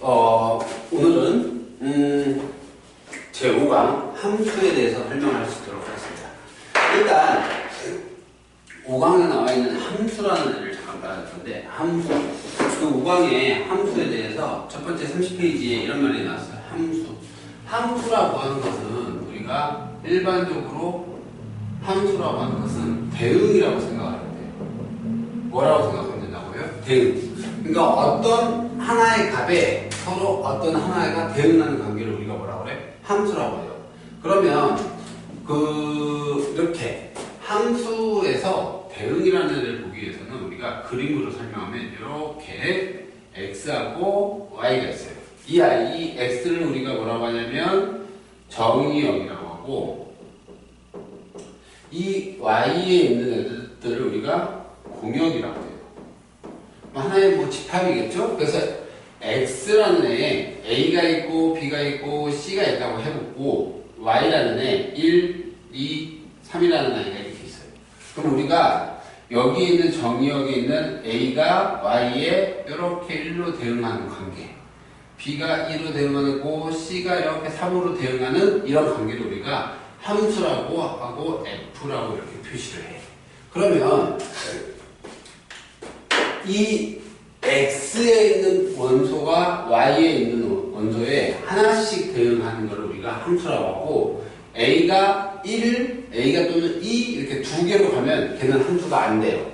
오늘은 제5강 함수에 대해서 설명할 수 있도록 하겠습니다. 일단 5강에 나와 있는 함수라는 애를 잠깐 봐야 될 건데, 함수. 그 5강의 함수에 대해서 첫 번째 30페이지에 이런 말이 나왔어요. 함수. 함수라고 하는 것은 우리가 일반적으로 함수라고 하는 것은 대응이라고 생각하면 돼요. 뭐라고 생각하면 된다고요? 대응. 그러니까 어떤 하나의 값에 서로 어떤 하나가 대응하는 관계를 우리가 뭐라고 그래? 함수라고 해요. 그러면 이렇게 함수에서 대응이라는 애를 보기 위해서는 우리가 그림으로 설명하면 이렇게 x하고 y가 있어요. 이 x를 우리가 뭐라고 하냐면 정의역이라고 하고, 이 y에 있는 애들을 우리가 공역이라고 해요. 하나의 집합이겠죠? 그래서 x라는 애에 a가 있고 b가 있고 c가 있다고 해보고, y라는 애 1, 2, 3이라는 아이가 이렇게 있어요. 그럼 우리가 여기 있는 정의역에 있는 a가 y에 이렇게 1로 대응하는 관계, b가 2로 대응하고 c가 이렇게 3으로 대응하는 이런 관계를 우리가 함수라고 하고 f라고 이렇게 표시를 해. 그러면 이 x에 있는 원소가 y에 있는 원소에 하나씩 대응하는 걸 우리가 함수라고 하고, a가 1, a가 또는 2 이렇게 두 개로 가면 걔는 함수가 안 돼요.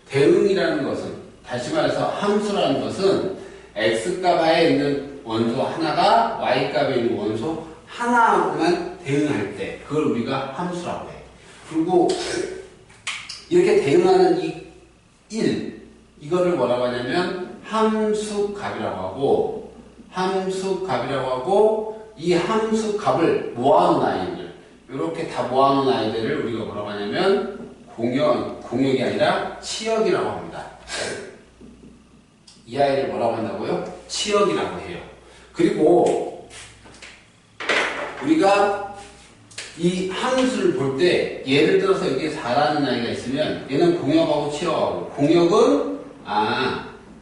대응이라는 것은, 다시 말해서 함수라는 것은 x값에 있는 원소 하나가 y값에 있는 원소 하나만 대응할 때 그걸 우리가 함수라고 해. 그리고 이렇게 대응하는 이 1, 이거를 뭐라고 하냐면 함수값이라고 하고, 이 함수값을 모아놓은 아이들, 이렇게 다 모아놓은 아이들을 우리가 뭐라고 하냐면 공역이 아니라 치역이라고 합니다. 이 아이를 뭐라고 한다고요? 치역이라고 해요. 그리고 우리가 이 함수를 볼 때, 예를 들어서 여기에 4라는 아이가 있으면 얘는 공역하고 치역하고, 공역은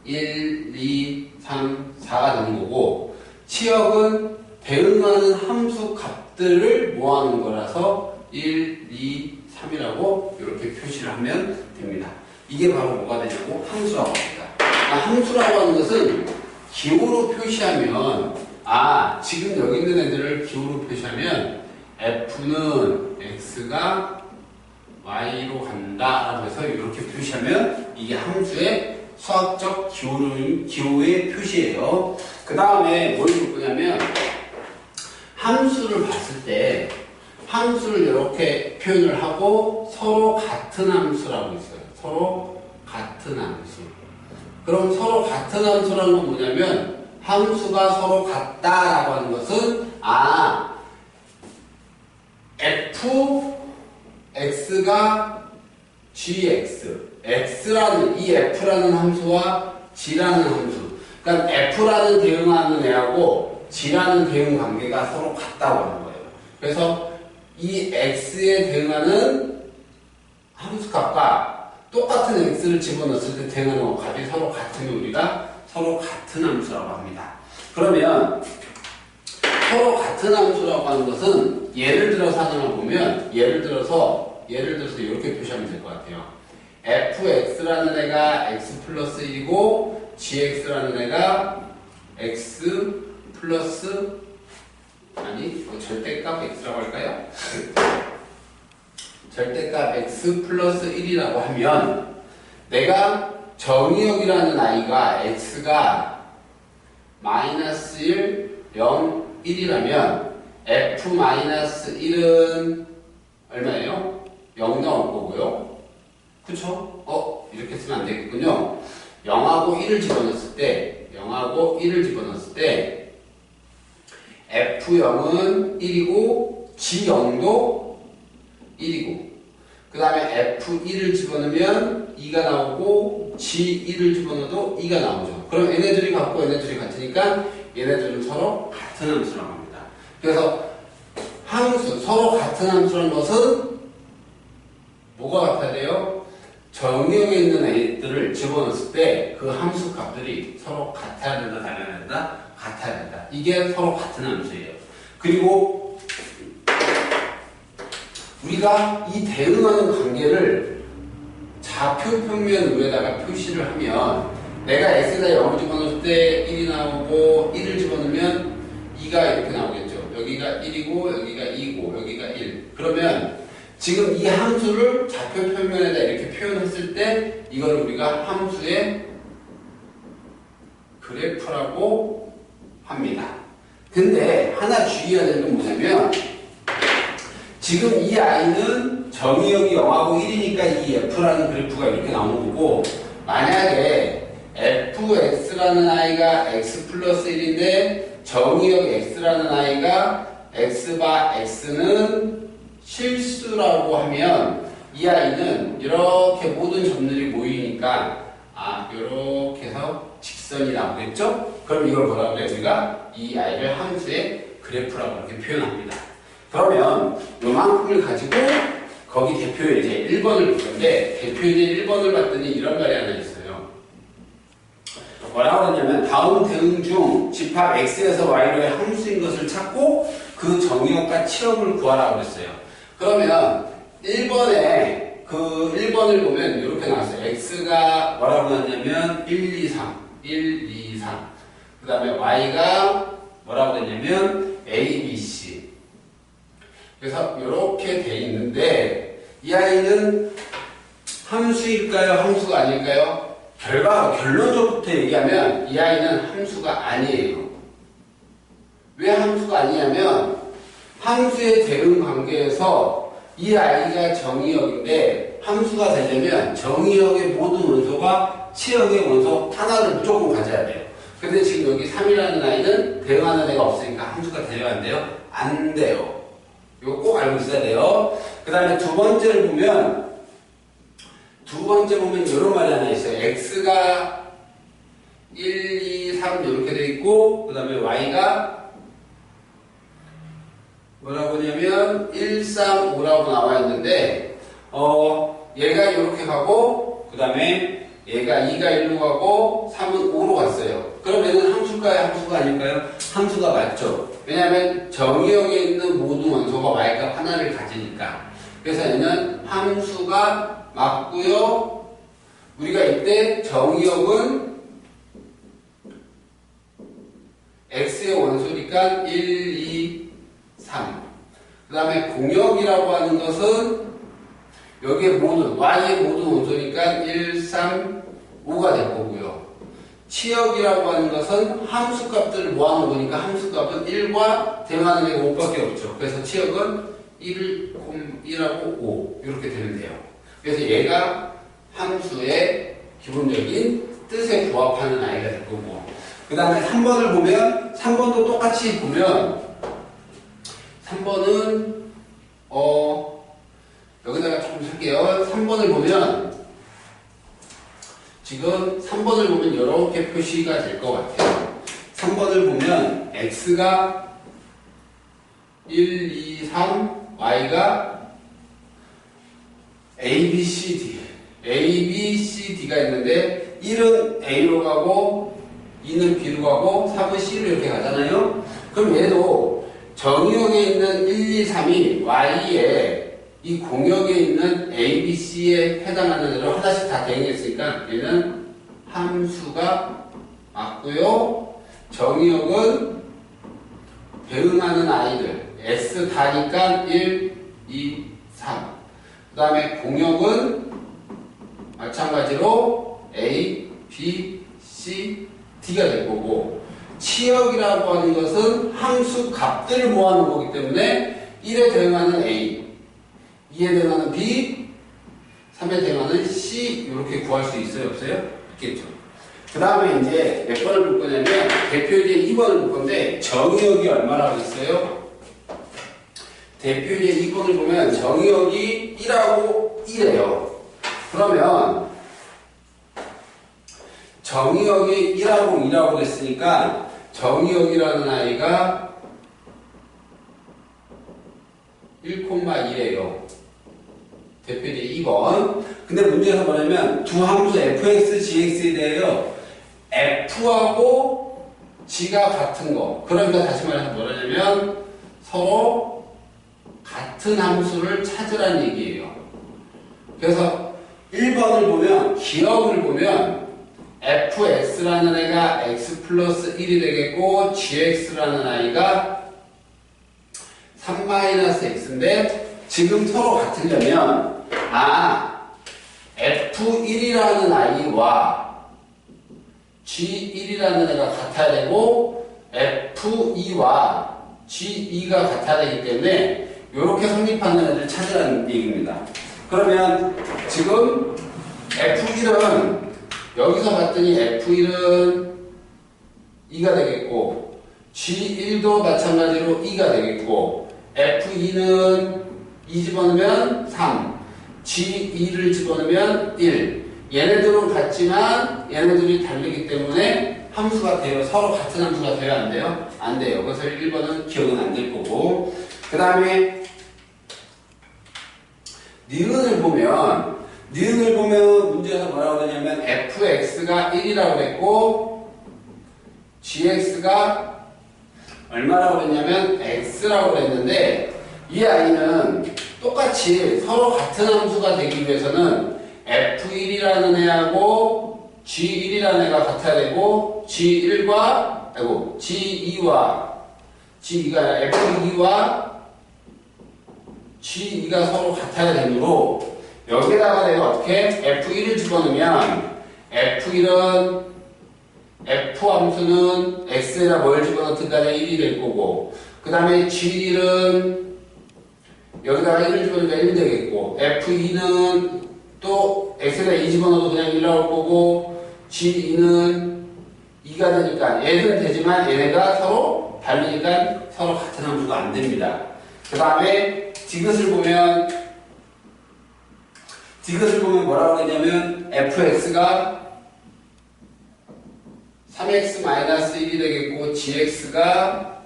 1, 2, 3, 4가 되는 거고, 치역은 대응하는 함수 값들을 모아놓은 거라서 1, 2, 3이라고 이렇게 표시를 하면 됩니다. 이게 바로 뭐가 되냐고? 함수라고 합니다. 함수라고 하는 것은 기호로 표시하면, 지금 여기 있는 애들을 기호로 표시하면 f는 x가 y로 간다 라고 해서 이렇게 표시하면 이게 함수의 수학적 기호의 표시예요. 그 다음에 뭘 볼 거냐면, 함수를 봤을 때 함수를 이렇게 표현을 하고 서로 같은 함수라고 있어요. 서로 같은 함수. 그럼 서로 같은 함수라는 건 뭐냐면, 함수가 서로 같다라고 하는 것은 fx가 gx, x라는 이 f라는 함수와 g라는 함수, 그러니까 f라는 대응하는 애하고 g라는 대응 관계가 서로 같다고 하는 거예요. 그래서 이 x에 대응하는 함수값과 똑같은 x를 집어넣었을 때 대응하는 값이 서로 같으면 우리가 서로 같은 함수라고 합니다. 그러면 서로 같은 함수라고 하는 것은, 예를 들어서 하나만 보면, 예를 들어서 이렇게 표시하면 될 것 같아요. fx라는 애가 x 플러스 1이고 gx라는 애가 x 플러스, 절대값 x라고 할까요? 절대값 x 플러스 1이라고 하면, 내가 정의역이라는 아이가 x가 마이너스 1, 0, 1이라면 f-1은 얼마예요? 0 나올 거고요. 그쵸? 이렇게 쓰면 안 되겠군요. 0하고 1을 집어넣었을 때 f0은 1이고 g0도 1이고, 그 다음에 f1을 집어넣으면 2가 나오고 g1을 집어넣어도 2가 나오죠. 그럼 얘네들이 같고 얘네들이 같으니까 얘네들은 서로 같은 함수라고 합니다. 그래서 함수, 서로 같은 함수라는 것은 뭐가 같아야 돼요? 정의역에 있는 애들을 집어넣었을 때 그 함수 값들이 서로 같아야 된다, 달라야 된다? 같아야 된다. 이게 서로 같은 함수예요. 그리고 우리가 이 대응하는 관계를 좌표 평면 위에다가 표시를 하면 내가 x에다 0을 집어넣을 때 1이 나오고 1을 집어넣으면 2가 이렇게 나오겠죠. 여기가 1이고 여기가 2고 여기가 1. 그러면 지금 이 함수를 좌표 평면에다 이렇게 표현했을 때 이걸 우리가 함수의 그래프라고 합니다. 근데 하나 주의해야 되는 건 뭐냐면 지금 이 i는 정의역이 0하고 1이니까 이 f라는 그래프가 이렇게 나오는 거고 만약에 fx라는 i가 x 플러스 1인데 정의역 x라는 i가 x바 x는 실수라고 하면 이 i는 이렇게 모든 점들이 모이니까 이렇게 해서 직선이 나오겠죠? 그럼 이걸 뭐라고 해요? 우리가 이 i를 함수의 그래프라고 이렇게 표현합니다. 그러면 요만큼을 가지고 거기 대표예제 1번을 볼 건데 대표예제 1번을 봤더니 이런 말이 하나 있어요. 뭐라고 하냐면 다음 대응 중 집합 x에서 y로의 함수인 것을 찾고 그 정의역과 치역을 구하라고 그랬어요. 그러면 1번에 그 1번을 보면 이렇게 나왔어요. x가 뭐라고 나왔냐면 1, 2, 3 1, 2, 3 그 다음에 y가 뭐라고 됐냐면 a, b, c 그래서 이렇게 돼 있는데 이 아이는 함수일까요? 함수가 아닐까요? 결론적부터 얘기하면 이 아이는 함수가 아니에요. 왜 함수가 아니냐면 함수의 대응 관계에서 이 아이가 정의역인데 함수가 되려면 정의역의 모든 원소가 치역의 원소 하나를 무조건 가져야 돼요. 근데 지금 여기 3이라는 아이는 대응하는 애가 없으니까 함수가 되려야 안 돼요? 안 돼요. 이거 꼭 알고 있어야 돼요. 그 다음에 두 번째 보면 이런 말이 하나 있어요. x가 1, 2, 3 이렇게 돼 있고 그 다음에 y가 뭐라고 하냐면 1, 3, 5라고 나와 있는데 얘가 이렇게 가고 그 다음에 얘가 2가 1로 가고 3은 5로 갔어요. 그럼 얘는 함수일까요? 함수가 아닐까요? 함수가 맞죠. 왜냐하면 정의역에 있는 모든 원소가 y값 하나를 가지니까. 그래서 얘는 함수가 맞고요. 우리가 이때 정의역은 x의 원소니까 1, 2, 3. 그 다음에 공역이라고 하는 것은 여기에 모든 y의 모든 원소니까 1, 3, 5가 될 거고요. 치역이라고 하는 것은 함수값들을 모아놓은 거니까 함수값은 1과 대응하는 애가 5밖에 없죠. 그래서 치역은 1하고 5 이렇게 되면 돼요. 그래서 얘가 함수의 기본적인 뜻에 부합하는 아이가 될 거고 그 다음에 3번을 보면 3번도 똑같이 보면 3번은 여기다가 조금 쓸게요. 3번을 보면 지금 3번을 보면 이렇게 표시가 될 것 같아요. 3번을 보면 x가 1, 2, 3, y가 a, b, c, d a, b, c, d가 있는데 1은 a로 가고 2는 b로 가고 3은 c로 이렇게 가잖아요. 그럼 얘도 정의역에 있는 1, 2, 3이 y에 이 공역에 있는 A, B, C에 해당하는 애를 하나씩 다 대응했으니까 얘는 함수가 맞고요. 정의역은 대응하는 아이들 S 다니까 1, 2, 3. 그 다음에 공역은 마찬가지로 A, B, C, D가 될 거고 치역이라고 하는 것은 함수 값들을 모아놓은 거기 때문에 1에 대응하는 A 2에 대응하는 B, 3에 대응하는 C 이렇게 구할 수 있어요? 없어요? 있겠죠. 그 다음에 이제 몇 번을 볼 거냐면 대표이제 2번을 볼 건데 정의역이 얼마라고 있어요? 대표이제 2번을 보면 정의역이 1하고 1이에요. 그러면 정의역이 1하고 2라고 됐으니까 정의역이라는 아이가 1,1이에요. 대표이제 2번. 그 근데 문제에서 뭐냐면 두 함수 fx, gx에 대하여 f하고 g가 같은 거. 그러니까 다시 말해서 뭐냐면 서로 같은 함수를 찾으라는 얘기예요. 그래서 1번을 보면 기억을 보면 fx라는 애가 x 플러스 1이 되겠고 gx라는 아이가 3-x인데 지금 서로 같으려면 f1이라는 아이와 g1이라는 애가 같아야 되고 f2와 g2가 같아야 되기 때문에 이렇게 성립하는 애들 찾으라는 얘기입니다. 그러면 지금 f1은 여기서 봤더니 f1은 2가 되겠고 g1도 마찬가지로 2가 되겠고 f2는 2 집어넣으면 3 g2를 집어넣으면 1 얘네들은 같지만 얘네들이 다르기 때문에 함수가 돼요. 서로 같은 함수가 돼요? 안 돼요? 안 돼요. 그래서 1번은 기억은 안 될 거고 그 다음에 니은을 보면 문제에서 뭐라고 하냐면 fx가 1이라고 그랬고 gx가 얼마라고 그랬냐면 x라고 그랬는데 이 아이는 똑같이 서로 같은 함수가 되기 위해서는 f1이라는 애하고 g1이라는 애가 같아야 되고 g2가 f2와 g2가 서로 같아야 되므로 여기다가 내가 어떻게 f1을 집어넣으면 f1은 f 함수는 x에다 뭘 집어넣든 간에 1이 될 거고 그 다음에 g1은 여기다가 1을 집어넣으니까 1이 되겠고 f2는 또 x에다 2 집어넣어도 그냥 1 나올 거고 g2는 2가 되니까 얘는 되지만 얘네가 서로 다르니까 서로 같은 함수가 안 됩니다. 그 다음에 디귿을 보면 뭐라고 했냐면 fx가 3x-1이 되겠고 gx가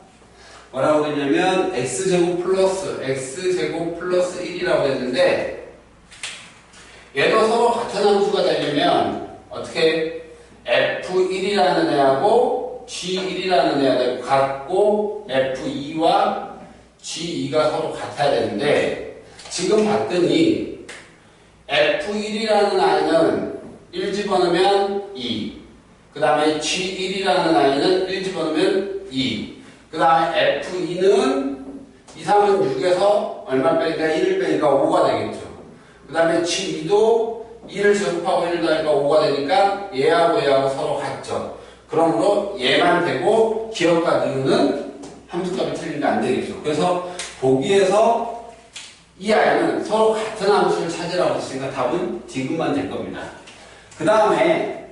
뭐라고 했냐면 x제곱 플러스 1이라고 했는데 얘도 서로 같은 함수가 되려면 어떻게 f1이라는 애하고 g1이라는 애하고 같고 f2와 g2가 서로 같아야 되는데 지금 봤더니 f1이라는 아이는 1 집어넣으면 2 그 다음에 g1이라는 아이는 1 집어넣으면 2 그 다음에 f2는 2, 3은 6에서 얼마 빼니까 1을 빼니까 5가 되겠죠. 그 다음에 g2도 2를 제곱하고 1을 더하니까 5가 되니까 얘하고 서로 같죠. 그러므로 얘만 되고 기억과 니은은 함수값이 틀리니까 안 되겠죠. 그래서 보기에서 이 아이는 서로 같은 함수를 찾으라고 했으니까 답은 디귿만 될 겁니다. 그 다음에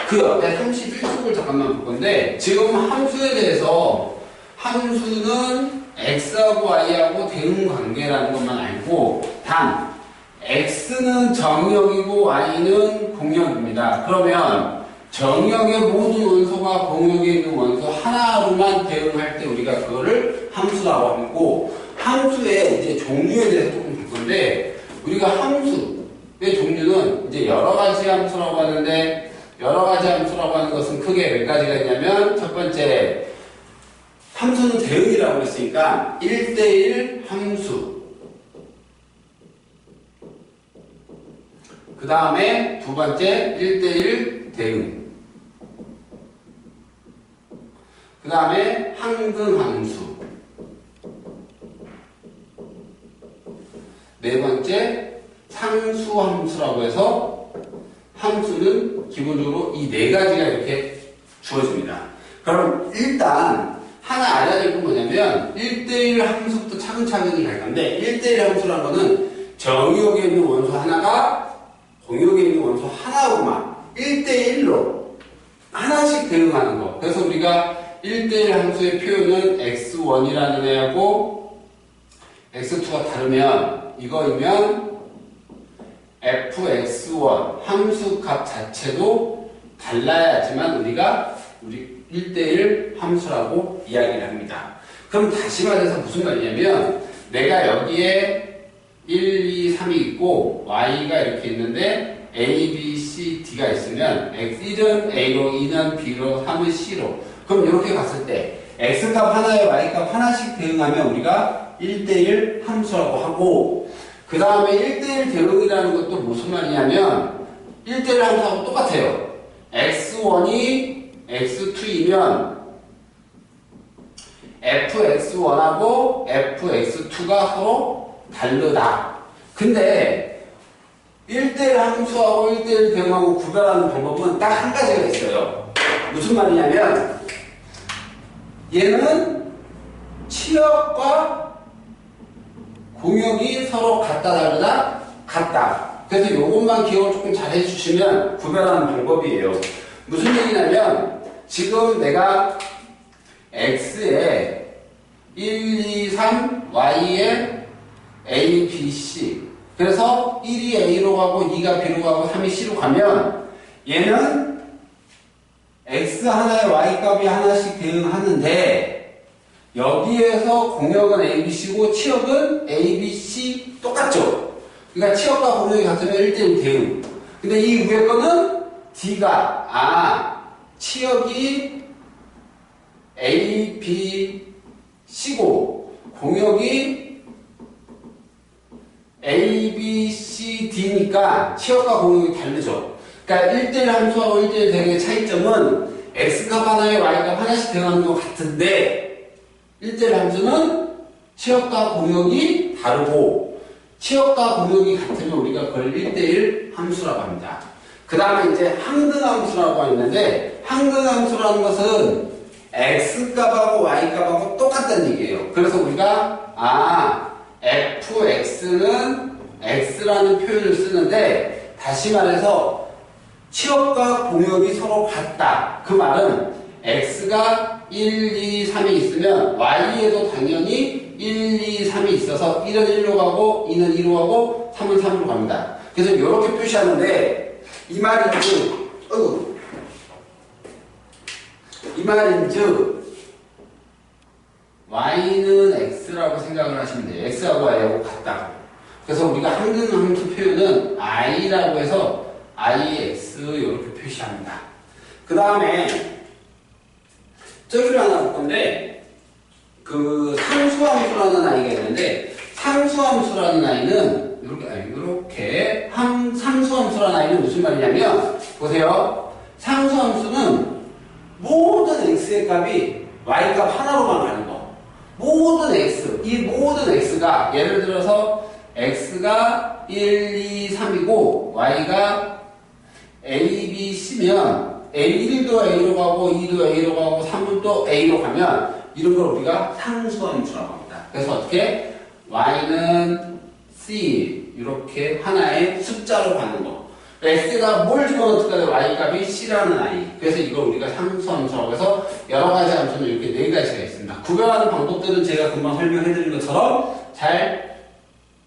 그 옆에 31쪽을 잠깐만 볼 건데 지금 함수에 대해서 함수는 x하고 y하고 대응 관계라는 것만 알고 단 x는 정역이고 y는 공역입니다. 그러면 정역의 모든 원소가 공역에 있는 원소 하나로만 대응할 때 우리가 그거를 함수라고 하고 함수의 이제 종류에 대해서 조금 볼 건데 우리가 함수의 종류는 이제 여러 가지 함수라고 하는데 여러 가지 함수라고 하는 것은 크게 몇 가지가 있냐면 첫 번째 함수는 대응이라고 했으니까 1대1 함수 그 다음에 두 번째 1대1 대응 그 다음에 항등함수 네 번째 상수함수라고 해서 함수는 기본적으로 이 네 가지가 이렇게 주어집니다. 그럼 일단 하나 알아야 될 건 뭐냐면 1대1 함수부터 차근차근히 갈 건데 1대1 함수라는 거는 정역에 있는 원소 하나가 공역에 있는 원소 하나로만 1대1로 하나씩 대응하는 거. 그래서 우리가 1대1 함수의 표현은 x1이라는 애하고 x2가 다르면 이거이면 fx1 함수 값 자체도 달라야지만 우리가 1대1 함수라고 이야기를 합니다. 그럼 다시 말해서 무슨 말이냐면 내가 여기에 1, 2, 3이 있고 y가 이렇게 있는데 a, b, c, d가 있으면 x1은 a로, 2는 b로, 3은 c로. 그럼 이렇게 갔을 때 x값 하나에 y값 하나씩 대응하면 우리가 1대1 함수라고 하고, 그 다음에 1대1 대응이라는 것도 무슨 말이냐면 1대1 함수하고 똑같아요. x1이 x2이면 fx1하고 fx2가 서로 다르다. 근데 1대1 함수하고 1대1 대응하고 구별하는 방법은 딱 한 가지가 있어요. 무슨 말이냐면 얘는 치역과 공역이 서로 같다 다르다? 같다. 그래서 이것만 기억을 조금 잘 해주시면 구별하는 방법이에요. 무슨 얘기냐면 지금 내가 x에 1, 2, 3, y에 a, b, c. 그래서 1이 a로 가고 2가 b로 가고 3이 c로 가면 얘는 x 하나에 y 값이 하나씩 대응하는데 여기에서 공역은 a, b, c고 치역은 a, b, c 똑같죠? 그러니까 치역과 공역이 같으면 1대1 대응. 근데 이 위에 거는 d가 치역이 A, B, C고 공역이 A, B, C, D니까 치역과 공역이 다르죠. 그러니까 1대1 함수하고 1대1 대응의 차이점은 X값 하나에 Y값 하나씩 대응하는 것 같은데 1대1 함수는 치역과 공역이 다르고 치역과 공역이 같으면 우리가 그걸 1대1 함수라고 합니다. 그 다음에 이제 항등함수라고 있는데 항등함수라는 것은 x값하고 y값하고 똑같다는 얘기예요. 그래서 우리가 fx는 x라는 표현을 쓰는데 다시 말해서 치역과 공역이 서로 같다. 그 말은 x가 1, 2, 3이 있으면 y에도 당연히 1, 2, 3이 있어서 1은 1로 가고 2는 2로 가고 3은 3으로 갑니다. 그래서 이렇게 표시하는데 이 말인즉 y는 x라고 생각을 하시면 돼요. x하고 y하고 같다고. 그래서 우리가 항등함수 표현은 i라고 해서 ix 이렇게 표시합니다. 그 다음에 저기를 하나 볼 건데 그 상수함수라는 아이가 있는데 상수함수라는 아이는 이렇게 상수함수라는 아이는 무슨 말이냐면 보세요. 상수함수는 모든 x의 값이 y값 하나로만 가는 거. 모든 x, 이 모든 x가 예를 들어서 x가 1, 2, 3이고 y가 a, b, c면 a1도 a로 가고 2도 a로 가고 3은 또 a로 가면 이런 걸 우리가 상수함수라고 합니다. 그래서 어떻게? y는 c 이렇게 하나의 숫자로 가는 거. x가 뭘 집어넣을까? y값이 c라는 i. 그래서 이걸 우리가 상수함수라고 해서 여러 가지 함수는 이렇게 네 가지가 있습니다. 구별하는 방법들은 제가 금방 설명해드린 것처럼 잘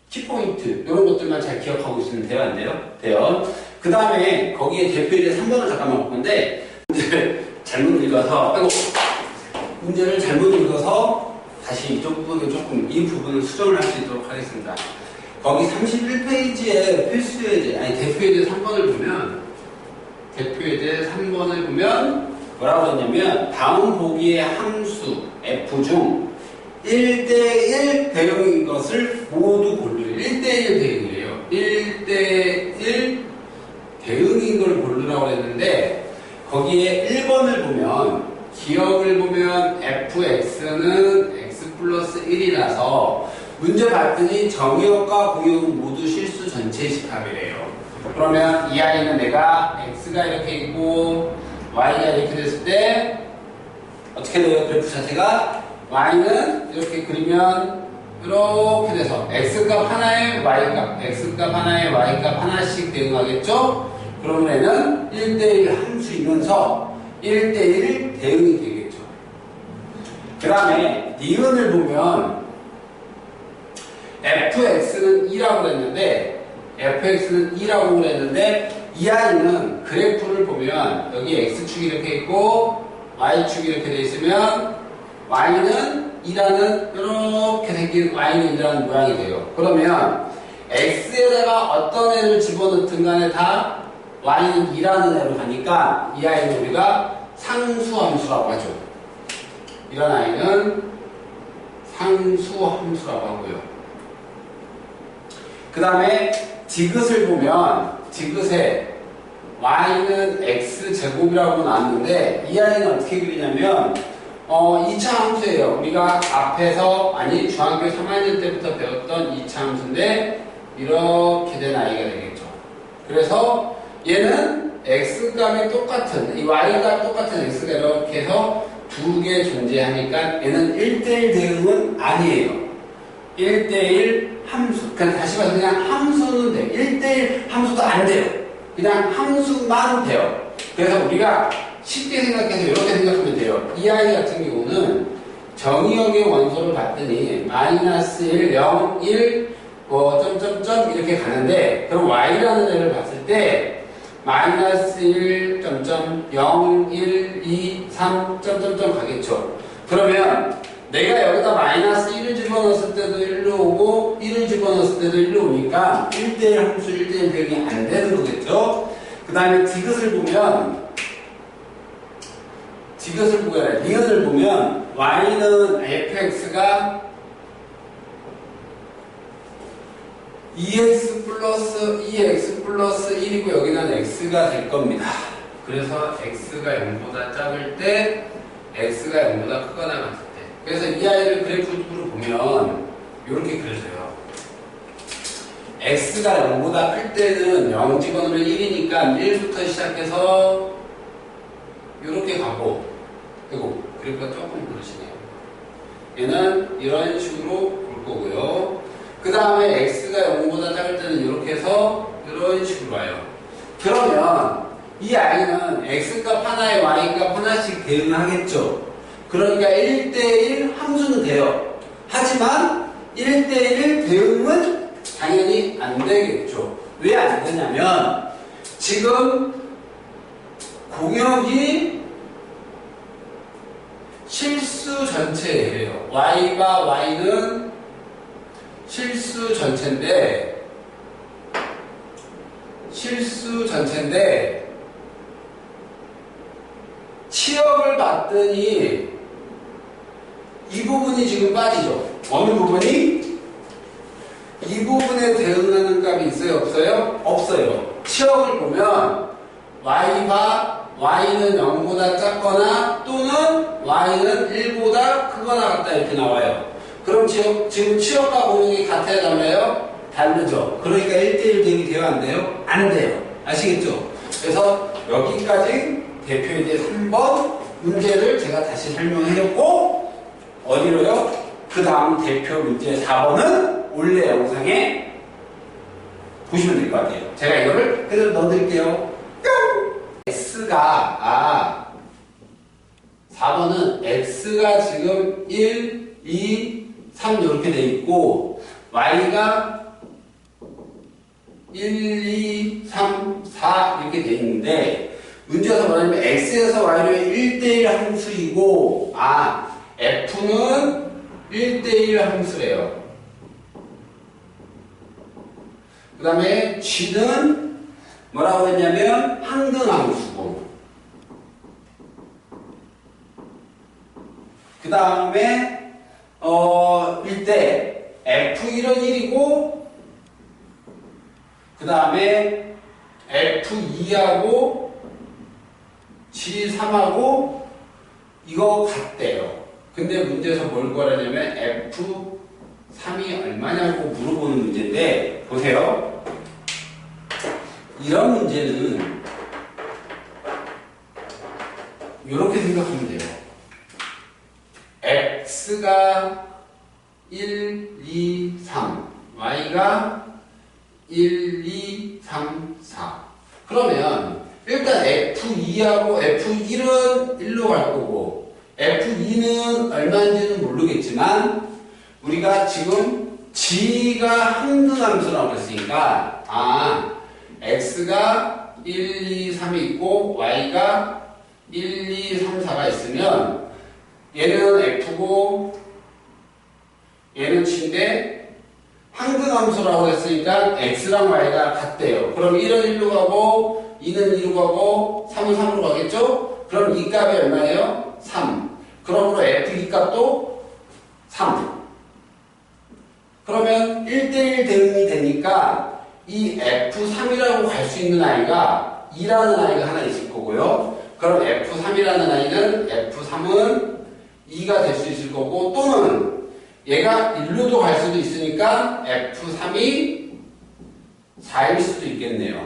키포인트 이런 것들만 잘 기억하고 있으면 돼요, 안 돼요? 돼요. 그 다음에 거기에 대표에 대해 3번을 잠깐만 볼 건데 문제를 잘못 읽어서 문제를 잘못 읽어서 다시 이쪽 부분을 조금 이 부분을 수정을 할 수 있도록 하겠습니다. 거기 31페이지에 필수에 대해 대표에 대해 3번을 보면 대표에 대해 3번을 보면 뭐라고 했냐면 다음 보기의 함수 f 중 1대1 대응인 것을 모두 고르래요. 1대1 대응이에요. 1대1 대응인 걸 고르라고 했는데 거기에 1번을 보면 기억을 보면 fx는 x 플러스 1이라서 문제 봤더니 정의역과 공역은 모두 실수 전체식 합이래요. 그러면 이 아이는 내가 x가 이렇게 있고 y가 이렇게 됐을 때 어떻게 돼요? 그래프 자체가 y는 이렇게 그리면 이렇게 돼서 x값 하나에 y값, x값 하나에 y값 하나씩 대응하겠죠? 그러면 얘는 1대1 함수이면서 1대1 대응이 되겠죠. 그 다음에 니은을 보면 fx는 2라고 그랬는데 fx는 2라고 그랬는데 이 아이는 그래프를 보면 여기 x축이 이렇게 있고 y축이 이렇게 돼 있으면 y는 2라는 이렇게 생긴 y는 2라는 모양이 돼요. 그러면 x에다가 어떤 애를 집어넣든 간에 다 y는 2라는 애로 가니까 이 아이는 우리가 상수함수라고 하죠. 이런 아이는 상수함수라고 하고요. 그 다음에 디귿을 보면 디귿에 y는 x제곱이라고 나왔는데 이 아이는 어떻게 그리냐면 2차 함수예요. 우리가 앞에서 중학교 3학년 때부터 배웠던 2차 함수인데 이렇게 된 아이가 되겠죠. 그래서 얘는 x값이 똑같은 이 y값 똑같은 x가 이렇게 해서 두 개 존재하니까 얘는 1대1 대응은 아니에요. 1대1 함수. 그냥 다시 봐서 그냥 함수는 돼요. 1대1 함수도 안 돼요. 그냥 함수만 돼요. 그래서 우리가 쉽게 생각해서 이렇게 생각하면 돼요. 이 아이 같은 경우는 정의역의 원소를 봤더니 마이너스 1, 0, 1, 점점점 이렇게 가는데 그럼 y라는 애를 봤을 때 마이너스 1, 0, 1, 2, 3, 점점점 가겠죠. 그러면 내가 여기다 마이너스 1을 집어넣었을 때도 1로 오고 1을 집어넣었을 때도 1로 오니까 1대1 함수 1대1 대응이 안 되는 거겠죠. 그 다음에 디귿을 보면 니은을 보면 y는 fx가 2x 플러스 1이고 여기는 x가 될 겁니다. 그래서 x가 0보다 작을 때 x가 0보다 크거나 같을 때 그래서 이 아이를 그래프로 보면 이렇게 그려져요. x가 0보다 클 때는 0 집어넣으면 1이니까 1부터 시작해서 이렇게 가고 그리고 그래프가 조금 그러시네요. 얘는 이런 식으로 볼 거고요. 그 다음에 x가 0보다 작을 때는 이렇게 해서 이런 식으로 와요. 그러면 이 아이는 x값 하나에 y값 하나씩 대응하겠죠. 그러니까 1대1 함수는 돼요. 하지만 1대1 대응은 당연히 안 되겠죠. 왜 안 되냐면 지금 공역이 실수 전체예요. y는 실수 전체인데 치역을 봤더니 이 부분이 지금 빠지죠. 어느 부분이? 이 부분에 대응하는 값이 있어요? 없어요? 없어요. 치역을 보면 y는 0보다 작거나 또는 y는 1보다 크거나 같다 이렇게 나와요. 그럼 지금 치역과 공역이 같아야 달라요? 다르죠. 그러니까 1대1 대응이 돼요? 안 돼요? 안 돼요. 아시겠죠? 그래서 여기까지 대표에 대해 3번 문제를 제가 다시 설명해줬고 어디로요? 그 다음 대표 문제 4번은 원래 영상에 보시면 될 것 같아요. 제가 이거를 그대로 넣어드릴게요. x가 4번은 x가 지금 1, 2, 3 이렇게 돼 있고 y가 1, 2, 3, 4 이렇게 돼 있는데 문제에서 뭐냐면 x에서 y로 1대1 함수이고 f는 1대1 함수래요. 그 다음에 g는 뭐라고 했냐면 항등함수고 그 다음에 일대 f1은 1이고 그 다음에 f2하고 g3하고 이거 같대요. 근데 문제에서 뭘 구하려냐면 f3이 얼마냐고 물어보는 문제인데 보세요. 이런 문제는 이렇게 생각하면 돼요. x가 1, 2, 3 y가 1, 2, 3, 4 그러면 일단 f2하고 f1은 1로 갈 거고 f2는 얼마인지는 모르겠지만 우리가 지금 g가 항등함수라고 했으니까 x가 1, 2, 3이 있고 y가 1, 2, 3, 4가 있으면 얘는 f고 얘는 g인데 항등함수라고 했으니까 x랑 y가 같대요. 그럼 1은 1로 가고 2는 2로 가고 3은 3으로 가겠죠? 그럼 이 값이 얼마예요? 3. 그러므로 f 이 값도 3. 그러면 1대1 대응이 되니까 이 f3이라고 갈 수 있는 아이가 2라는 아이가 하나 있을 거고요. 그럼 f3이라는 아이는 f3은 2가 될 수 있을 거고, 또는 얘가 1로도 갈 수도 있으니까 f3이 4일 수도 있겠네요.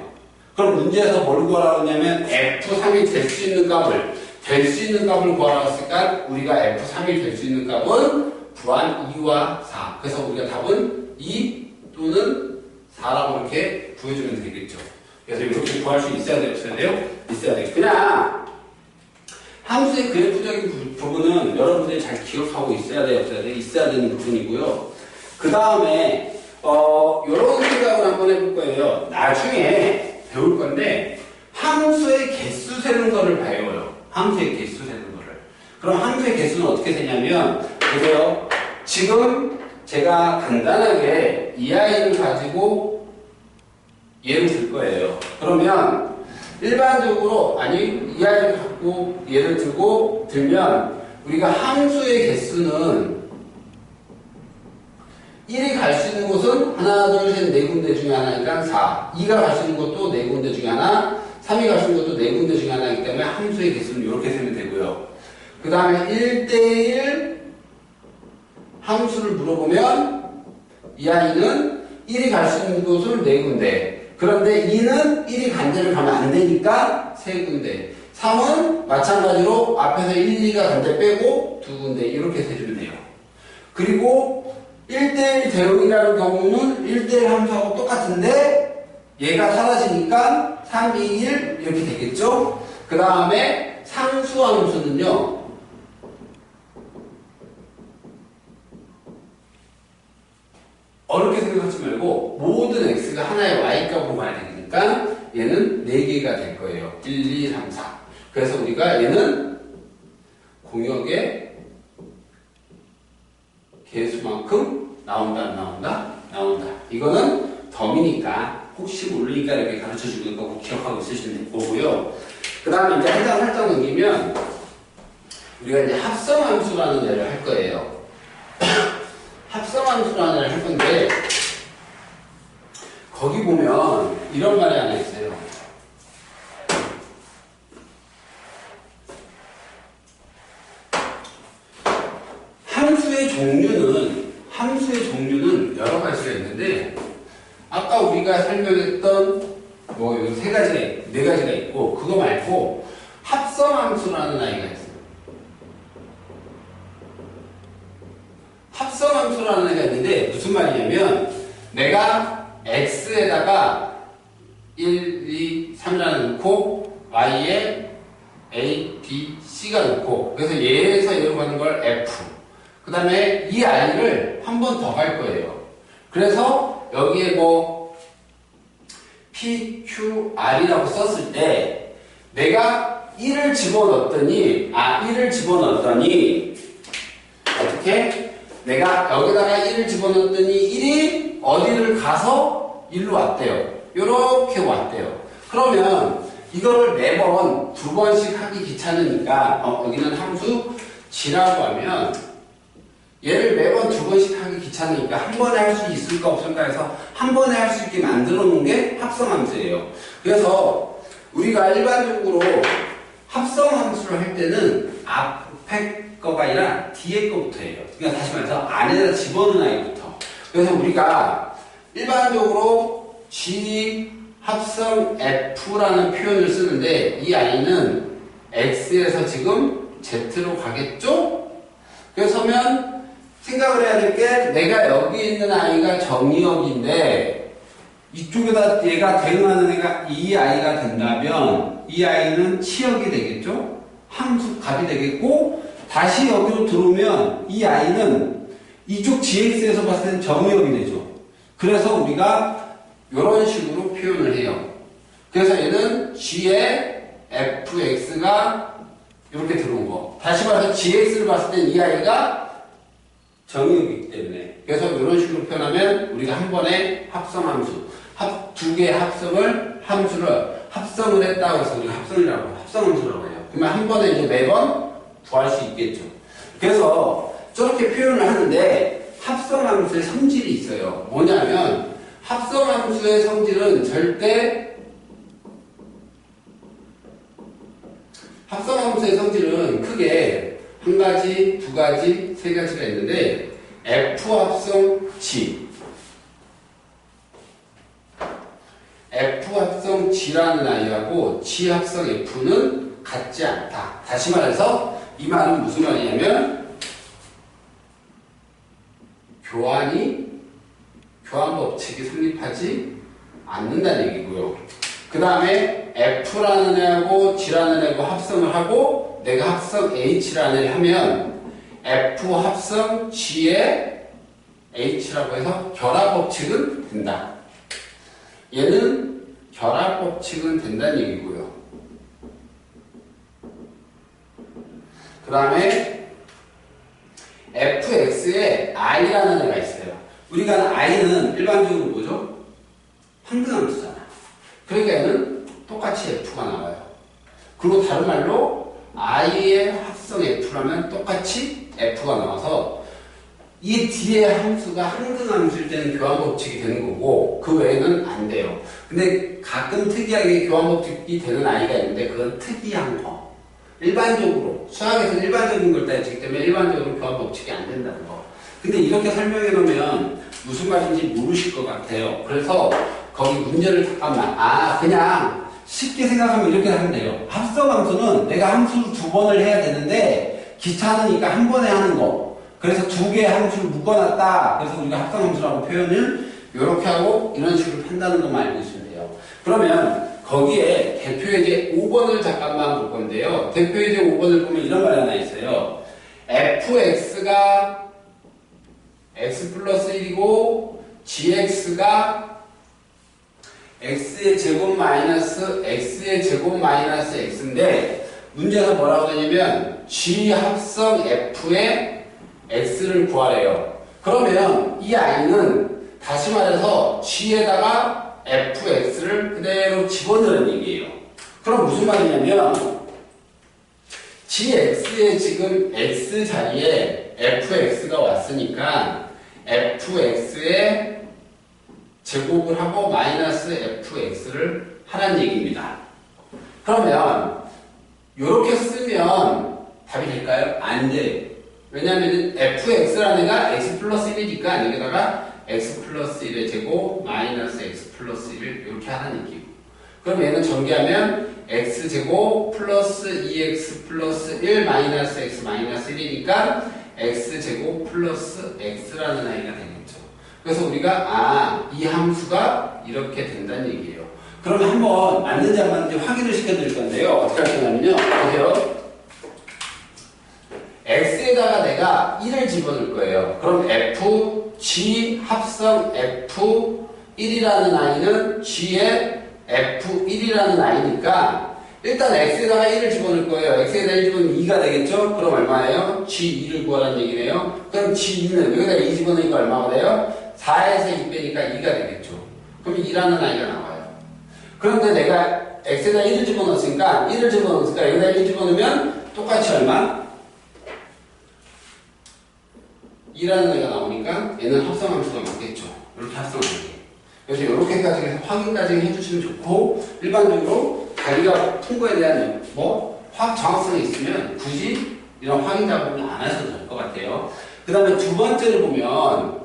그럼 문제에서 뭘 구하라고 했냐면 f3이 될 수 있는 값을 구하라고 했으니까 우리가 f3이 될 수 있는 값은 부한 2와 4. 그래서 우리가 답은 2 또는 4라고 이렇게 구해주면 되겠죠. 그래서 이렇게 구할 수 있어야 돼요? 없어야 돼요? 있어야 돼요. 그냥 함수의 그래프적인 부분은 여러분들이 잘 기억하고 있어야 돼요? 없어야 돼요? 있어야 되는 부분이고요. 그 다음에 이런 생각을 한번 해볼 거예요. 나중에 배울 건데 함수의 개수 세는 거를 배워요. 함수의 개수 세는 거를. 그럼 함수의 개수는 어떻게 세냐면 보세요. 지금 제가 간단하게 이 아이를 가지고 예를 들 거예요. 그러면 일반적으로 이 아이를 갖고 예를 들면 우리가 함수의 개수는 1이 갈 수 있는 곳은 하나, 둘, 셋, 네 군데 중에 하나니까 4. 2가 갈 수 있는 곳도 네 군데 중에 하나, 3이 갈 수 있는 곳도 네 군데 중에 하나이기 때문에 함수의 개수는 이렇게 세면 되고요. 그 다음에 1대1 함수를 물어보면 이 아이는 1이 갈 수 있는 곳을 네 군데. 그런데 2는 1이 간 데를 가면 안 되니까 세 군데. 3은 마찬가지로 앞에서 1, 2가 간 데 빼고 두 군데. 이렇게 세주면 돼요. 그리고 1대1 대응이라는 경우는 1대1 함수하고 똑같은데 얘가 사라지니까 3, 2, 1 이렇게 되겠죠? 그 다음에 상수함수는요. 어렵게 생각하지 말고 모든 x가 하나의 y값으로 가야 되니까 얘는 4개가 될 거예요. 1, 2, 3, 4. 그래서 우리가 얘는 공역의 개수만큼 나온다, 안 나온다? 나온다. 이거는 덤이니까 혹시 모르니까 이렇게 가르쳐 주는 거고 기억하고 있으시면 거고요. 그 다음에 이제 한 장 살짝 넘기면 우리가 이제 합성함수라는 애를 할 거예요. 합성함수라는 애를 할 건데 거기 보면 이런 말이 하나 있어요. 함수의 종류는 여러 가지가 있는데 아까 우리가 설명했던 뭐 세 가지가 네 가지가 있고 그거 말고 합성함수라는 아이가 있어요. 합성함수라는 애가 있는데 무슨 말이냐면 내가 x에다가 1, 2, 3이라는 넣고 y에 a, b, c가 넣고 그래서 얘에서 얘로 가는 걸 f 그 다음에 이 i를 한 번 더 갈 거예요. 그래서 여기에 뭐 p, q, r이라고 썼을 때 내가 1을 집어넣었더니 어떻게? 내가 여기다가 1을 집어넣었더니 1이 어디를 가서 1로 왔대요. 요렇게 왔대요. 그러면 이거를 매번 두 번씩 하기 귀찮으니까 여기는 함수 g라고 하면 얘를 매번 두 번씩 하기 귀찮으니까 한 번에 할 수 있을까 없을까 해서 한 번에 할 수 있게 만들어 놓은 게 합성함수예요. 그래서 우리가 일반적으로 합성함수를 할 때는 앞에 거가 아니라 뒤에 거부터 해요. 그러니까 다시 말해서 안에다 집어넣은 아이부터. 그래서 우리가 일반적으로 G 합성 F라는 표현을 쓰는데 이 아이는 X에서 지금 Z로 가겠죠? 그래서면 생각을 해야 될 게 내가 여기 있는 아이가 정의역인데 이쪽에다 얘가 대응하는 애가 이 아이가 된다면 이 아이는 치역이 되겠죠? 함수 값이 되겠고 다시 여기로 들어오면 이 아이는 이쪽 gx에서 봤을 때는 정의역이 되죠. 그래서 우리가 이런 식으로 표현을 해요. 그래서 얘는 g의 fx가 이렇게 들어온 거. 다시 말해서 gx를 봤을 때 이 아이가 정의역이기 때문에. 그래서 이런 식으로 표현하면 우리가 한 번에 합성함수, 두 개의 함수를 합성을 했다고 해서 우리가 합성함수라고 해요. 그러면 한 번에 이제 매번 구할 수 있겠죠. 그래서 저렇게 표현을 하는데 합성함수의 성질이 있어요. 뭐냐면 합성함수의 성질은 합성함수의 성질은 크게 한 가지, 두 가지, 세 가지가 있는데 F 합성 G, F 합성 G라는 아이하고 G 합성 F는 같지 않다. 다시 말해서 이 말은 무슨 말이냐면 교환 법칙이 성립하지 않는다는 얘기고요. 그 다음에 F라는 애하고 G라는 애하고 합성을 하고 내가 합성 H라는 애 하면 F 합성 G의 H라고 해서 결합법칙은 된다. 얘는 결합법칙은 된다는 얘기고요. 그 다음에 fx에 i라는 애가 있어요. 우리가 아는 i는 일반적으로 뭐죠? 한등함수잖아. 그러니까 얘는 똑같이 f가 나와요. 그리고 다른 말로 i의 합성 f라면 똑같이 f가 나와서 이 뒤에 함수가 한등함수일 때는 교환법칙이 되는 거고 그 외에는 안 돼요. 근데 가끔 특이하게 교환법칙이 되는 아이가 있는데 그건 특이한 거. 일반적으로 수학에서는 일반적인 걸 따지기 때문에 일반적으로 교환법칙이 안 된다는 거. 근데 이렇게 설명해 놓으면 무슨 말인지 모르실 것 같아요. 그래서 거기 문제를 잠깐만 그냥 쉽게 생각하면 이렇게 하면 돼요. 합성함수는 내가 함수를 두 번을 해야 되는데 귀찮으니까 한 번에 하는 거. 그래서 두 개의 함수를 묶어놨다. 그래서 우리가 합성함수라고 표현을 이렇게 하고 이런 식으로 한다는 것만 알고 있으면 돼요. 그러면 거기에 대표예제 5번을 잠깐만 볼 건데요. 대표예제 5번을 보면 이런 말이 하나 있어요. fx가 x 플러스 1이고 gx가 x의 제곱 마이너스 x의 제곱 마이너스 x인데 문제에서 뭐라고 하냐면 g 합성 f의 x를 구하래요. 그러면 이 i는 다시 말해서 g에다가 fx를 그대로 집어넣는 얘기예요. 그럼 무슨 말이냐면 gx에 지금 x 자리에 fx가 왔으니까 fx에 제곱을 하고 마이너스 fx를 하라는 얘기입니다. 그러면 이렇게 쓰면 답이 될까요? 안 돼요. 왜냐하면 fx라는 애가 x 플러스 1이니까 여기다가 x 플러스 1의 제곱 마이너스 x 플러스 1을 이렇게 하라는 얘기고 그럼 얘는 전개하면 x제곱 플러스 2x 플러스 1 마이너스 x 마이너스 1이니까 x제곱 플러스 x라는 아이가 되겠죠. 그래서 우리가 이 함수가 이렇게 된다는 얘기예요. 그러면 한번 맞는지 안 맞는지 확인을 시켜드릴 건데요. 어떻게 할 거냐면요. 보세요. x에다가 내가 1을 집어넣을 거예요. 그럼 f, g 합성 f1이라는 아이는 g의 f1이라는 아이니까 일단 x에다가 1을 집어넣을 거예요. x에다 1 집어넣으면 2가 되겠죠? 그럼 얼마예요? g2를 구하라는 얘기네요. 그럼 g2는 여기다 2 집어넣으니까 얼마가 돼요? 4에서 2 빼니까 2가 되겠죠. 그럼 2라는 아이가 나와요. 그런데 내가 x에다 1을 집어넣었으니까 여기다 1 집어넣으면 똑같이 얼마? 2라는 애가 나오니까 얘는 합성함수가 맞겠죠. 이렇게 합성하는 게. 그래서 이렇게까지 해서 확인까지 해주시면 좋고 일반적으로 자기가 통과에 대한 화학 정확성이 있으면 굳이 이런 확인 작업은 안 하셔도 될 것 같아요. 그 다음에 두 번째를 보면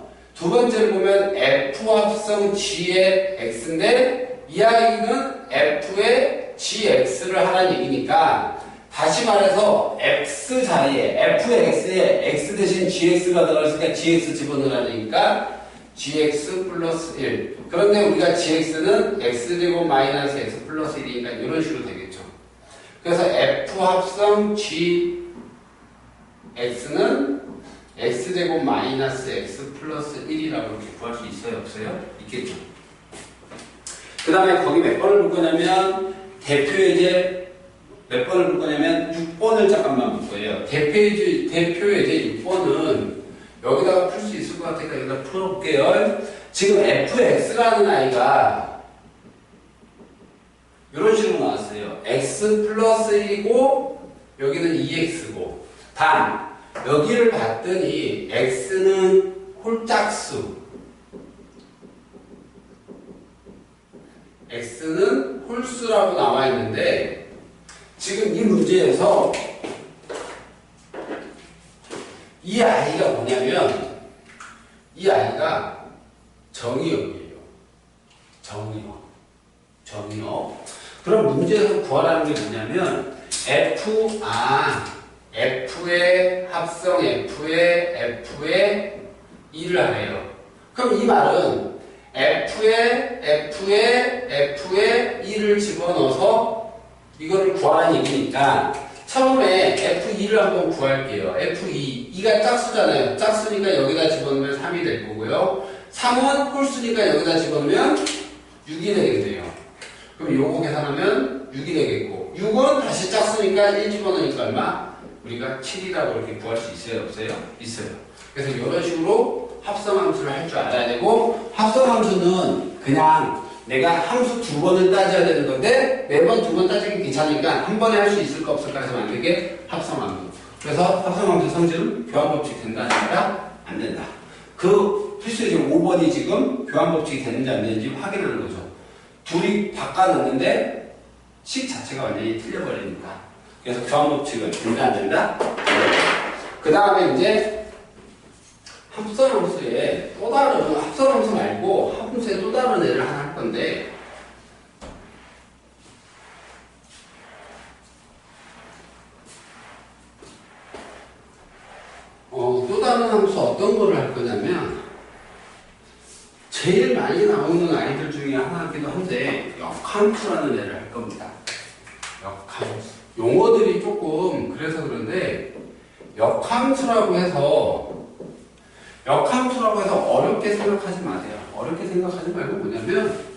F 합성 G의 X인데 이 아이는 F의 GX를 하라는 얘기니까 다시 말해서 X 자리에 F의 X에 X 대신 GX가 들어있으니까 GX 집어넣으라는 얘기니까 GX 플러스 1. 그런데 우리가 GX는 X제곱 마이너스 X 플러스 1이니까 이런 식으로 되겠죠. 그래서 F 합성 GX는 X제곱 마이너스 X 플러스 1이라고 이렇게 구할 수 있어요? 없어요? 있겠죠. 그 다음에 거기 몇 번을 볼 거냐면 대표예제 몇 번을 볼 거냐면 6번을 잠깐만 볼 거예요. 대표예제 6번은 여기다가 풀 수 있을 것 같으니까 여기다 풀어볼게요. 지금 fx라는 아이가 이런 식으로 나왔어요. x 플러스 1이고 여기는 2x고 단 여기를 봤더니 x는 홀짝수 x는 홀수라고 나와 있는데 지금 이 문제에서 이 아이가 뭐냐면 이 아이가 정의역이에요. 정의역. 그럼 문제에서 구하라는 게 뭐냐면 f의 합성 f의 2를 하래요. 그럼 이 말은 f의 2를 집어넣어서 이거를 구하라는 얘기니까 처음에 f2를 한번 구할게요. f2. 2가 짝수잖아요. 짝수니까 여기다 집어넣으면 3이 될 거고요. 3은 홀수니까 여기다 집어넣으면 6이 되겠네요. 그럼 요거 계산하면 6이 되겠고 6은 다시 짝수니까 1 집어넣으니까 얼마? 우리가 7이라고 이렇게 구할 수 있어요? 없어요? 있어요. 그래서 이런 식으로 합성함수를 할 줄 알아야 되고 합성함수는 그냥 내가 함수 2번을 따져야 되는 건데 매번 2번 따지기 귀찮으니까 한 번에 할 수 있을까 없을까 해서 만든 게 합성함수. 그래서 합성함수 성질은 교환법칙 된다 안 된다? 안 된다. 그 필수 지금 5번이 지금 교환법칙이 되는지 안 되는지 확인하는 거죠. 둘이 바꿔놨는데 식 자체가 완전히 틀려버리니까. 그래서 교환법칙은 된다 안 된다? 그 다음에 이제 합성함수에 또 다른 합성함수 말고 함수에 또 다른 애를 하나 할 건데 또 다른 함수 어떤 거를 할 거냐면 제일 많이 나오는 아이들 중에 하나이기도 한데 역함수라는 애를 할 겁니다. 역함수. 용어들이 조금 그래서 그런데 역함수라고 해서 어렵게 생각하지 마세요. 어렵게 생각하지 말고 뭐냐면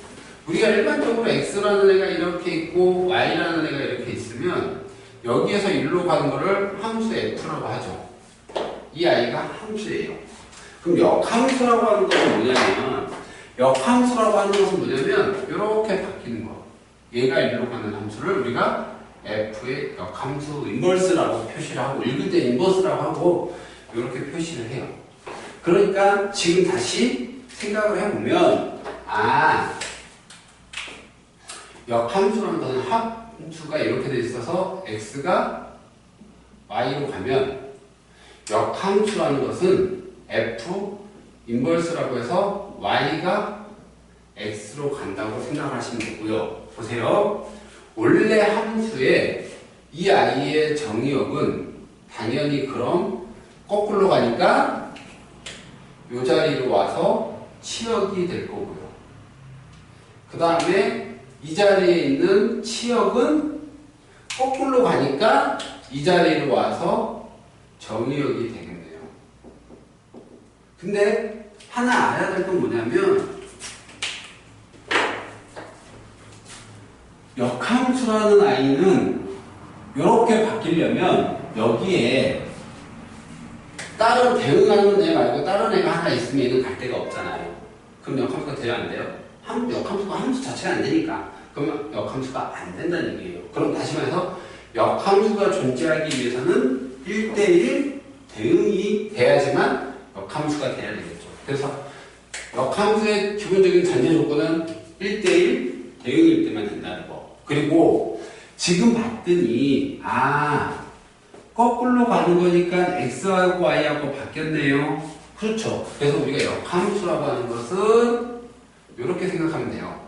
우리가 일반적으로 x라는 애가 이렇게 있고 y라는 애가 이렇게 있으면 여기에서 일로 가는 거를 함수 f라고 하죠. 이 아이가 함수예요. 그럼 역함수라고 하는 것은 뭐냐면 이렇게 바뀌는 거. 얘가 일로 가는 함수를 우리가 f의 역함수 인버스라고 표시를 하고 읽을 때 인버스라고 하고 이렇게 표시를 해요. 그러니까 지금 다시 생각을 해보면 역함수라는 것은 함수가 이렇게 돼 있어서 x가 y로 가면 역함수라는 것은 f 인버스라고 해서 y가 x로 간다고 생각하시면 되고요. 보세요. 원래 함수의 이 아이의 정의역은 당연히 그럼 거꾸로 가니까 이 자리로 와서 치역이 될 거고요. 그 다음에 이 자리에 있는 치역은 거꾸로 가니까 이 자리로 와서 정의역이 되겠네요. 근데 하나 알아야 될 건 뭐냐면 역함수라는 아이는 이렇게 바뀌려면 여기에 다른 대응하는 애 말고 다른 애가 하나 있으면 얘는 갈 데가 없잖아요. 그럼 역함수가 돼요? 안 돼요? 역함수가 함수 자체가 안 되니까. 그러면 역함수가 안 된다는 얘기예요. 그럼 다시 말해서 역함수가 존재하기 위해서는 1대1 대응이 돼야지만 역함수가 돼야 되겠죠. 그래서 역함수의 기본적인 전제 조건은 1대1 대응일 때만 된다는 거. 그리고 지금 봤더니 거꾸로 가는 거니까 x하고 y하고 바뀌었네요. 그렇죠. 그래서 우리가 역함수라고 하는 것은 이렇게 생각하면 돼요.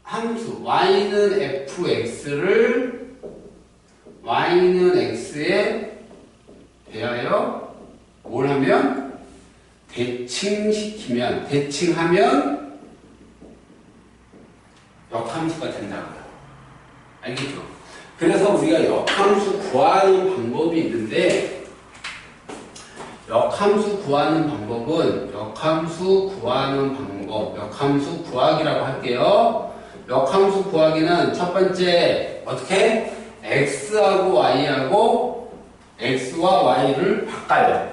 함수 y는 fx를 y는 x에 대하여 뭘 하면 대칭하면 역함수가 된다고요. 알겠죠? 그래서 우리가 역함수 구하는 방법이 있는데 역함수 구하는 방법, 역함수 구하기라고 할게요. 역함수 구하기는 첫 번째 어떻게? x하고 y하고 x와 y를 바꿔요.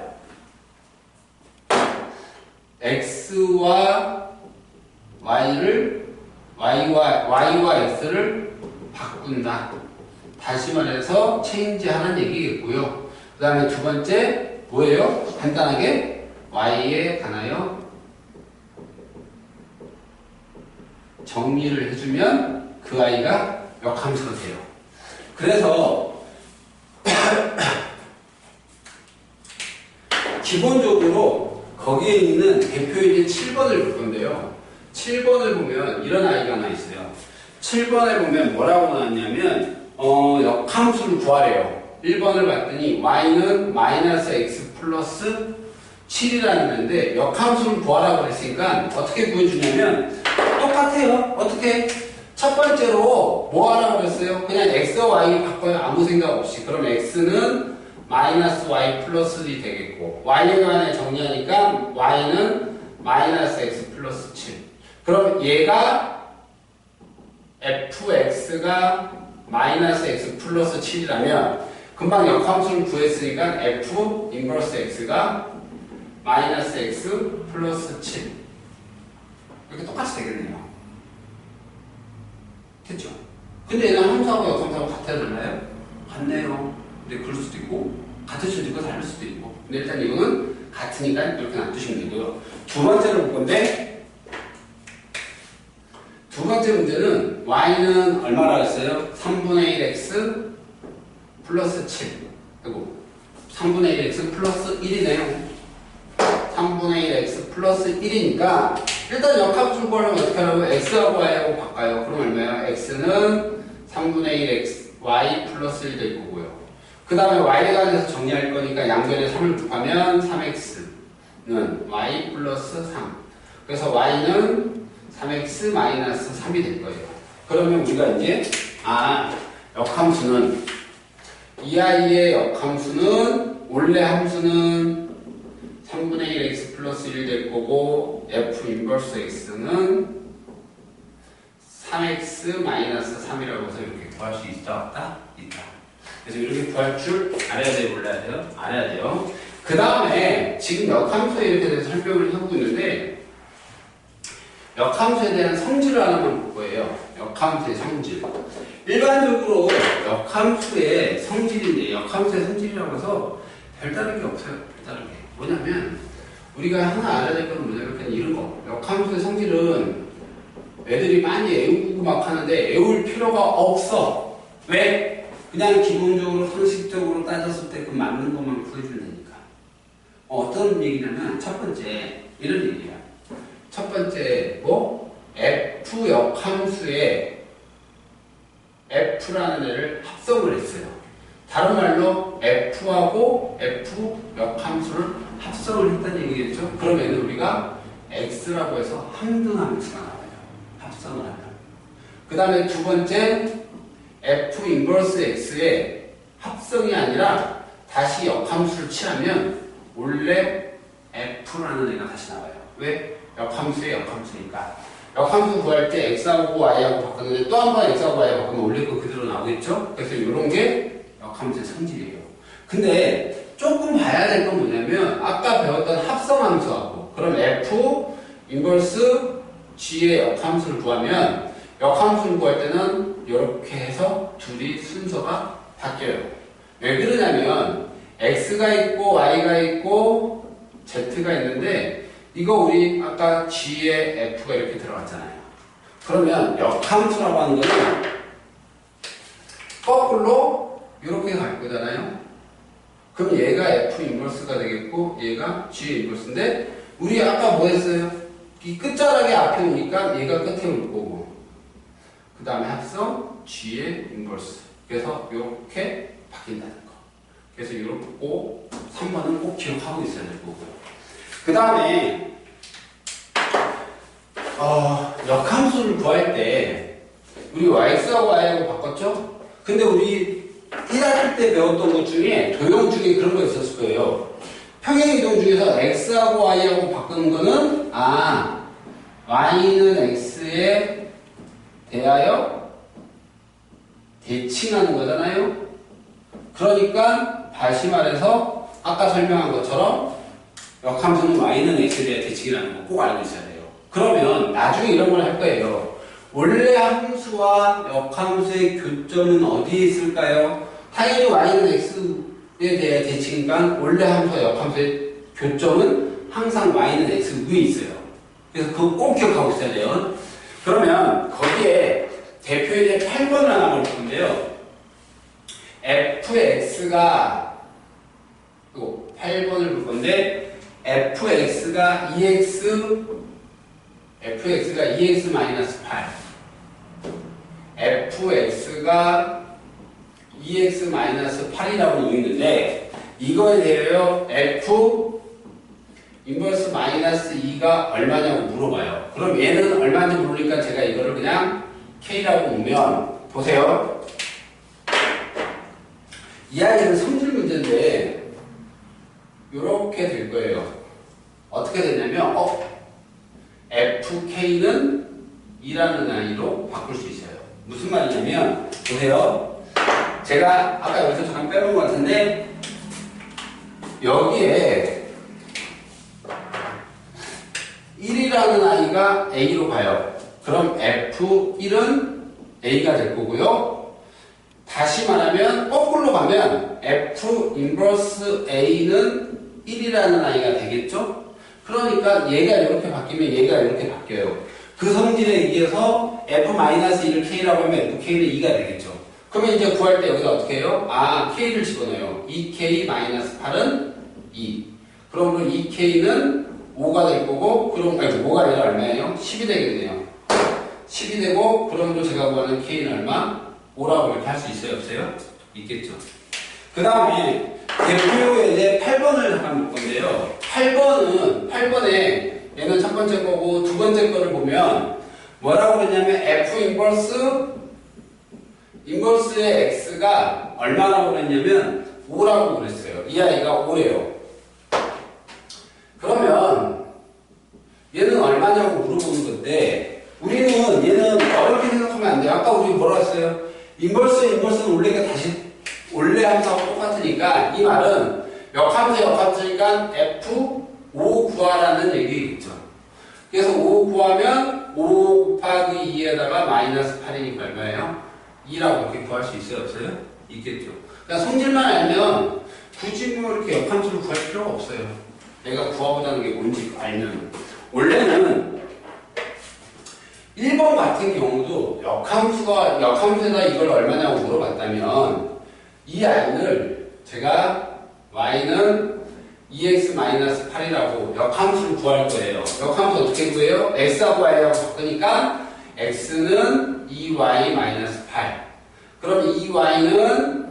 y와 x를 바꾼다. 다시 말해서 체인지하는 얘기겠고요. 그 다음에 두 번째 뭐예요? 간단하게 y에 관하여 정리를 해주면 그 i가 역함수가 돼요. 그래서 기본적으로 거기에 있는 대표이제 7번을 볼 건데요. 7번을 보면 이런 아이가 하나 있어요. 7번에 보면 뭐라고 나왔냐면 역함수를 구하래요. 1번을 봤더니 y는 마이너스 x 플러스 7이라는 건데 역함수를 구하라고 그랬으니까 어떻게 구해주냐면 똑같아요. 어떻게? 첫 번째로 뭐 하라고 그랬어요? 그냥 x와 y 바꿔요. 아무 생각 없이. 그럼 x는 마이너스 y 플러스 1이 되겠고 y에 관해 정리하니까 y는 마이너스 x 플러스 7. 그럼 얘가 fx가 마이너스 x 플러스 7이라면 금방 역함수를 구했으니까 f 인버스 x가 마이너스 x 플러스 7 이렇게 똑같이 되겠네요. 됐죠? 근데 얘는 함수하고 역함수하고 같아야 되나요? 같네요. 근데 그럴 수도 있고 같을 수도 있고 다를 수도 있고 근데 일단 이거는 같으니까 이렇게 놔두시면 되고요. 두 번째로 볼 건데 두 번째 문제는 y는 얼마나 했어요? 3분의 1x 플러스 7 그리고 3분의 1x 플러스 1이네요. 3분의 1x 플러스 1이니까 일단 역함수를 구하려면 어떻게 하라고? x하고 y하고 바꿔요. 그럼 얼마예요? x는 3분의 1x y 플러스 1 될 거고요. 그 다음에 y에 관해서 정리할 거니까 양변에 3을 곱하면 3x는 y 플러스 3 그래서 y는 3x 마이너스 3이 될 거예요. 그러면 우리가 이제 역함수는 이 아이의 역함수는 원래 함수는 3분의 1x 플러스 1 될 거고 f 인버스 x는 3x 마이너스 3이라고 해서 이렇게 구할 수 있다? 있다. 그래서 이렇게 구할 줄 알아야 돼요? 몰라야 돼요? 알아야 돼요. 그 다음에 지금 역함수에 이렇게 대해서 설명을 하고 있는데 역함수에 대한 성질을 하나만 볼 거예요. 역함수의 성질. 일반적으로 역함수의 성질인데 역함수의 성질이라고 해서 별다른 게 없어요. 별다른 게. 뭐냐면 우리가 하나 알아야 될 건 뭐냐면 그냥 이런 거. 역함수의 성질은 애들이 많이 애우고 막 하는데 애울 필요가 없어. 왜? 그냥 기본적으로 상식적으로 따졌을 때 그 맞는 것만 구해주면 되니까. 어떤 얘기냐면 첫 번째 이런 얘기야. 첫 번째 뭐? f 역함수에 f라는 애를 합성을 했어요. 다른 말로 f하고 f 역함수를 합성을 했다는 얘기겠죠? 그러면 우리가 x라고 해서 항등함수가 나와요. 합성을 하면. 그 다음에 두 번째 f 인버스 x의 합성이 아니라 다시 역함수를 취하면 원래 f라는 애가 다시 나와요. 왜? 역함수의 역함수니까. 역함수 구할 때 x하고 y하고 바꾸는데 또 한 번 x하고 y하고 바꾸면 원래 거 그대로 나오겠죠? 그래서 이런 게 역함수의 성질이에요. 근데 조금 봐야 될 건 뭐냐면 아까 배웠던 합성함수하고 그럼 f 인버스 g의 역함수를 구하면 역함수를 구할 때는 이렇게 해서 둘이 순서가 바뀌어요. 왜 그러냐면 x가 있고 y가 있고 z가 있는데 이거 우리 아까 g에 f가 이렇게 들어갔잖아요. 그러면 역함수라고 하는 거는 거꾸로 이렇게 갈 거잖아요. 그럼 얘가 f 인버스가 되겠고 얘가 g 인버스인데 우리 아까 뭐 했어요? 이 끝자락이 앞에 오니까 얘가 끝에 올 거고 그 다음에 합성 g의 인버스. 그래서 이렇게 바뀐다는 거. 그래서 이렇게 꼭 3번은 꼭 기억하고 있어야 될 거고요. 그 다음에 역함수를 구할 때 우리 x하고 y하고 바꿨죠? 근데 우리 1학기 때 배웠던 것 중에 도형 중에 그런 거 있었을 거예요. 평행이동 중에서 x하고 y하고 바꾸는 거는 y는 x에 대하여 대칭하는 거잖아요. 그러니까 다시 말해서 아까 설명한 것처럼 역함수는 y는 x에 대해 대칭이라는 거 꼭 알고 있어야 돼요. 그러면 나중에 이런 걸 할 거예요. 원래 함수와 역함수의 교점은 어디에 있을까요? 당연히 y는 x에 대해 대칭이니까 원래 함수와 역함수의 교점은 항상 y는 x 위에 있어요. 그래서 그거 꼭 기억하고 있어야 돼요. 그러면 거기에 대표의 8번을 하나 볼 건데요. fx가 또 8번을 볼 건데 fx가 2x -8 fx가 2x-8이라고 있는데 이거에 대하여 f 인버스 -2가 얼마냐고 물어봐요. 그럼 얘는 얼마인지 모르니까 제가 이거를 그냥 k라고 보면 보세요. 이 아이는 성질 문제인데 이렇게 될 거예요. 어떻게 되냐면 fk는 2라는 아이로 바꿀 수 있어요. 무슨 말이냐면 보세요. 제가 아까 여기서 잠깐 빼놓은 것 같은데 여기에 1이라는 아이가 a로 가요. 그럼 f1은 a가 될 거고요. 다시 말하면 거꾸로 가면 f 인버스 a는 1이라는 아이가 되겠죠? 그러니까 얘가 이렇게 바뀌면 얘가 이렇게 바뀌어요. 그 성질에 의해서 f-1을 k라고 하면 fk는 2가 되겠죠. 그러면 이제 구할 때 여기다 어떻게 해요? k를 집어넣어요. 2k-8은 2. 그러면 2k는 5가 될 거고, 그럼, 5가 아니라 얼마예요? 10이 되겠네요. 10이 되고, 그러므로 제가 구하는 k는 얼마? 5라고 이렇게 할 수 있어요? 없어요? 있겠죠. 그 다음에, 대표의 이제 8번을 잠깐 볼 건데요. 8번에 얘는 첫 번째 거고, 두 번째 거를 보면, 뭐라고 그랬냐면, f 인버스의 x가 얼마라고 그랬냐면, 5라고 그랬어요. 이 아이가 5래요. 그러면 얘는 얼마냐고 물어보는 건데 우리는 얘는 어렵게 생각하면 안 돼요. 아까 우리 뭐라고 했어요? 인버스는 원래 함수하고 똑같으니까 이 말은 역함수니까 f5 구하라는 얘기겠죠. 그래서 5 구하면 5 곱하기 2에다가 마이너스 8이니까 얼마예요? 2라고 이렇게 구할 수 있어요? 없어요? 있겠죠. 그러니까 성질만 알면 굳이 뭐 이렇게 역함수를 구할 필요가 없어요. 내가 구하고자는 게 뭔지 알면. 원래는 1번 같은 경우도 역함수에다 이걸 얼마냐고 물어봤다면 이 아이를 제가 y는 2x-8이라고 역함수를 구할 거예요. 역함수 어떻게 구해요? x하고 y하고 바꾸니까 x는 2y-8. 그럼 2y는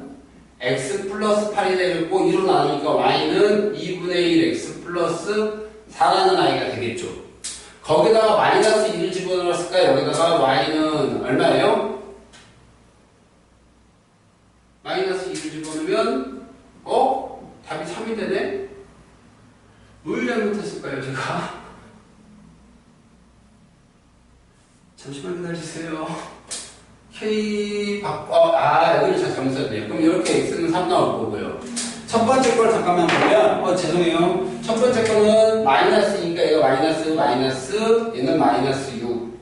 x 플러스 8이 되겠고 2로 나누니까 y는 2분의 1 x 플러스 4라는 아이가 되겠죠. 거기다가 마이너스 2를 집어넣었을까? 여기다가 y는 얼마예요? 마이너스 2를 집어넣으면 답이 3이 되네? 뭘 잘못했을까요 제가? 잠시만 기다려주세요. K 여기를 제가 잘못 썼네요. 그럼 이렇게 X는 3 나올 거고요. 첫 번째 걸 잠깐만 보면, 죄송해요. 첫 번째 거는 마이너스니까 얘가 마이너스, 얘는 마이너스 6.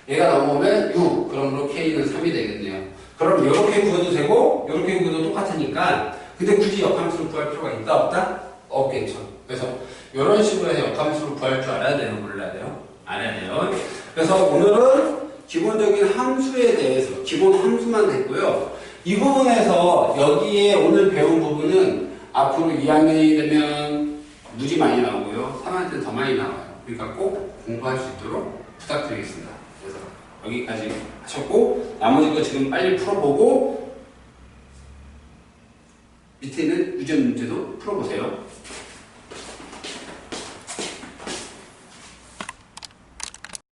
얘가 넘어오면 6. 그러므로 K는 3이 되겠네요. 그럼 이렇게 구해도 되고, 이렇게 구해도 똑같으니까, 근데 굳이 역함수를 구할 필요가 있다, 없다? 없겠죠. 그래서 이런 식으로 해서 역함수를 구할 줄 알아야 돼요, 몰라야 돼요? 알아야 돼요. 그래서 오늘은 기본적인 함수에 대해서 기본 함수만 됐고요. 이 부분에서 여기에 오늘 배운 부분은 앞으로 2학년이 되면 무지 많이 나오고요. 3학년 때는 더 많이 나와요. 그러니까 꼭 공부할 수 있도록 부탁드리겠습니다. 그래서 여기까지 하셨고 나머지 거 지금 빨리 풀어보고 밑에 있는 유전 문제도 풀어보세요.